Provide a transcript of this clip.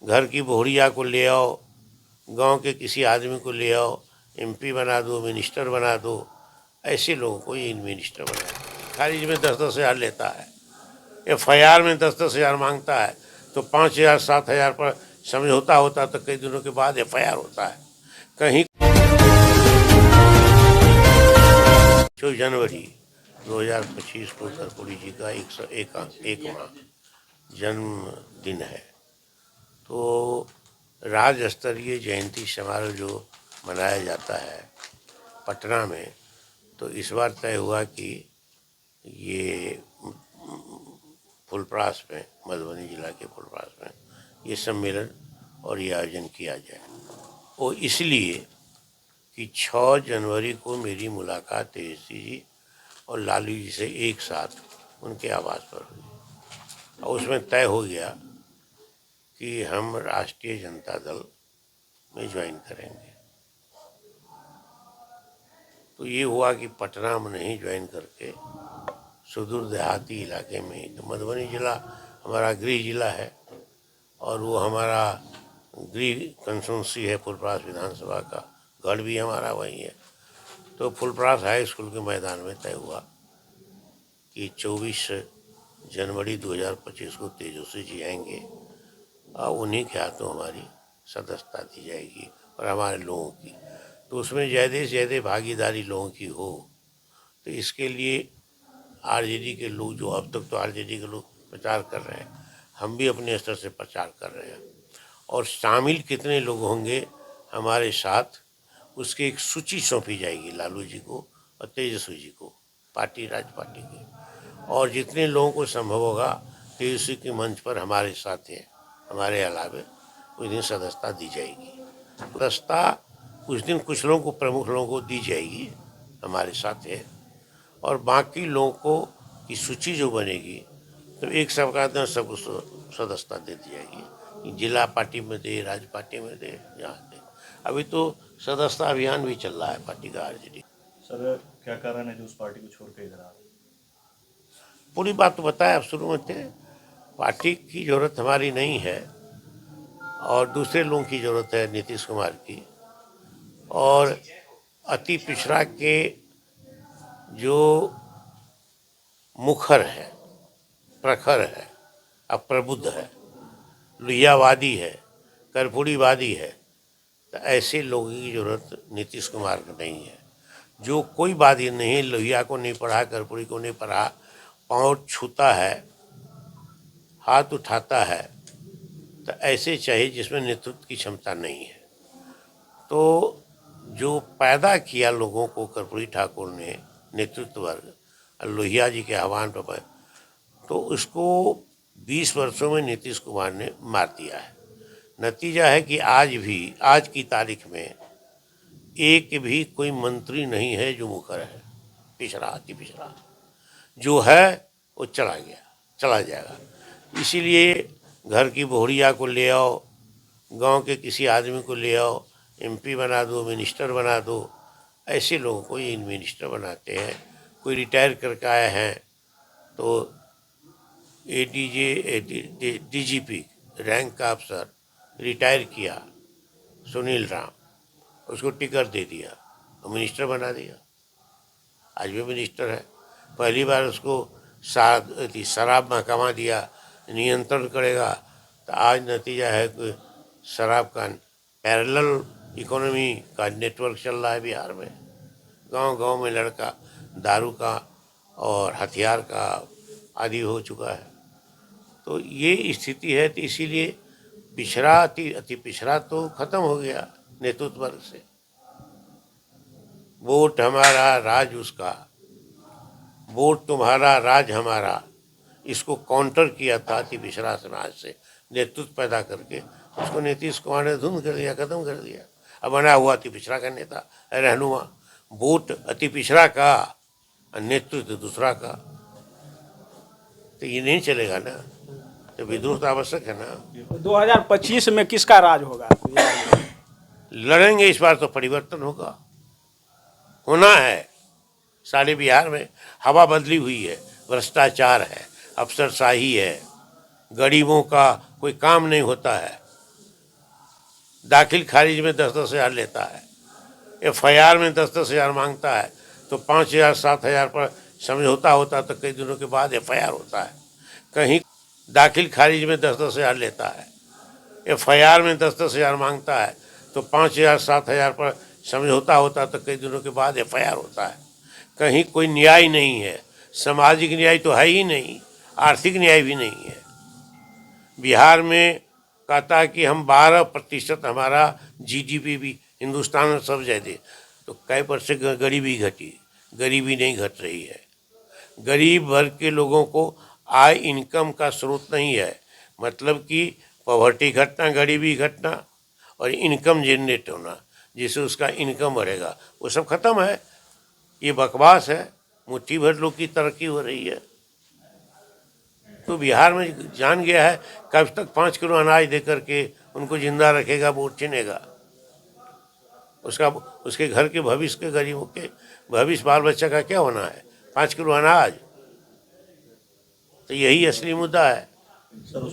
घर की बोहरिया को ले आओ, गांव के किसी आदमी को ले आओ, एमपी बना दो, मिनिस्टर बना दो। ऐसे लोगों को ये मिनिस्टर बना दो। खारिज में 10-10 हज़ार लेता है, FIR में 10-10 हज़ार मांगता है, तो 5,000 7,000 पर समझौता होता तो कई दिनों के बाद FIR होता है। कहीं 24 जनवरी 2025 को कर्पूरी जी का 101वां जन्मदिन है। तो राज्य स्तरीय जयंती समारोह जो मनाया जाता है पटना में, तो इस बार तय हुआ कि ये फुलपरास में, मधुबनी जिला के फुलपरास में ये सम्मेलन और ये आयोजन किया जाए। वो इसलिए कि 6 जनवरी को मेरी मुलाकात तेजस्वी जी और लालू जी से एक साथ उनके आवास पर हुई और उसमें तय हो गया कि हम राष्ट्रीय जनता दल में ज्वाइन करेंगे। तो ये हुआ कि पटना में नहीं ज्वाइन करके सुदूर देहाती इलाके में, तो मधुबनी जिला हमारा गृह जिला है और वो हमारा गृह कंस्टिट्यूंसी है, फुलपरास विधानसभा का गढ़ भी हमारा वही है। तो फुलपरास हाई स्कूल के मैदान में तय हुआ कि 24 जनवरी 2025 को तेजस्वी जी आएंगे और उन्हीं के हाथों हमारी सदस्यता दी जाएगी और हमारे लोगों की, तो उसमें ज़्यादा से ज़्यादा भागीदारी लोगों की हो। तो इसके लिए RJD के लोग, जो अब तक तो RJD के लोग प्रचार कर रहे हैं, हम भी अपने स्तर से प्रचार कर रहे हैं और शामिल कितने लोग होंगे हमारे साथ, उसकी एक सूची सौंपी जाएगी लालू जी को और तेजस्वी जी को, पार्टी राज्य पार्टी के, और जितने लोगों को संभव होगा तेजस्वी के मंच पर हमारे साथ है, हमारे अलावे उस दिन सदस्यता दी जाएगी। सदस्यता उस दिन कुछ लोगों को, प्रमुख लोगों को दी जाएगी, हमारे साथ है, और बाकी लोगों को की सूची जो बनेगी तो एक सबका सबको सदस्यता दे दी जाएगी, जिला पार्टी में दे, राज्य पार्टी में दे, यहाँ दे। अभी तो सदस्यता अभियान भी चल रहा है पार्टी का RJD। सर क्या कारण है जो उस पार्टी को छोड़ के इधर आ रहे? पूरी बात तो बताया अब शुरू में थे, पार्टी की जरूरत हमारी नहीं है और दूसरे लोगों की जरूरत है, नीतीश कुमार की, और अति पिछड़ा के जो मुखर है, प्रखर है, अप्रबुद्ध है, लोहियावादी है, कर्पूरीवादी है, तो ऐसे लोगों की जरूरत नीतीश कुमार को नहीं है। जो कोई बात ही नहीं, लोहिया को नहीं पढ़ा, कर्पूरी को नहीं पढ़ा, पाँव छूता है, हाथ उठाता है, तो ऐसे चाहिए जिसमें नेतृत्व की क्षमता नहीं है। तो जो पैदा किया लोगों को कर्पूरी ठाकुर ने, नेतृत्व वर्ग, लोहिया जी के आह्वान पर, तो उसको 20 वर्षों में नीतीश कुमार ने मार दिया है। नतीजा है कि आज की तारीख में एक भी कोई मंत्री नहीं है जो मुखर है, पिछड़ा, अति पिछड़ा जो है वो चला जाएगा। इसीलिए घर की बोहरिया को ले आओ, गांव के किसी आदमी को ले आओ, MP बना दो, मिनिस्टर बना दो। ऐसे लोगों को ये मिनिस्टर बनाते हैं। कोई रिटायर करके आए हैं तो DGP रैंक का अफसर रिटायर किया, सुनील राम, उसको टिकट दे दिया और मिनिस्टर बना दिया, आज भी मिनिस्टर है। पहली बार उसको शराब महकमा दिया, नियंत्रण करेगा, तो आज नतीजा है कि शराब का पैरेलल इकोनॉमी का नेटवर्क चल रहा है बिहार में। गांव-गांव में लड़का दारू का और हथियार का आदी हो चुका है। तो ये स्थिति है, तो इसीलिए अति पिछड़ा तो खत्म हो गया नेतृत्व वर्ग से। वोट हमारा राज उसका, वोट तुम्हारा राज हमारा, इसको काउंटर किया था अति पिछड़ा समाज से नेतृत्व पैदा करके, उसको नीतीश कुमार ने धुंध कर दिया, खत्म कर दिया। अब बना हुआ अति पिछड़ा का नेता, रहनुमा। वोट अति पिछड़ा का और नेतृत्व दूसरा का, तो ये नहीं चलेगा ना, तो विद्रोह तो आवश्यक है ना। 2025 में किसका राज होगा? लड़ेंगे इस बार, तो परिवर्तन होना है। सारे बिहार में हवा बदली हुई है, भ्रष्टाचार है, अफसरशाही है, गरीबों का कोई काम नहीं होता है, दाखिल खारिज में 10-10 हज़ार लेता है, FIR में 10-10 हज़ार मांगता है, तो 5,000 7,000 पर समझौता होता तो कई दिनों के बाद FIR होता है। कहीं दाखिल खारिज में 10-10 हज़ार लेता है, FIR में 10-10 हज़ार मांगता है, तो 5,000 7,000 पर समझौता होता तो कई दिनों के बाद FIR होता है। कहीं कोई न्याय नहीं है, सामाजिक न्याय तो है ही नहीं, आर्थिक न्याय भी नहीं है। बिहार में कहता है कि हम 12% हमारा GDP भी हिंदुस्तान में सब ज्यादा, तो कई परसेंट गरीबी घटी? गरीबी नहीं घट रही है। गरीब वर्ग के लोगों को आय इनकम का स्रोत नहीं है, मतलब कि पॉवर्टी घटना, गरीबी घटना और इनकम जनरेट होना, जिससे उसका इनकम बढ़ेगा, वो सब खत्म है। ये बकवास है, मुट्ठी भर लोग की तरक्की हो रही है। तो बिहार में जान गया है कब तक 5 किलो अनाज दे करके उनको जिंदा रखेगा, वोट छीनेगा। उसके घर के भविष्य के, गरीबों के भविष्य, बाल बच्चा का क्या होना है? 5 किलो अनाज, तो यही असली मुद्दा है। सर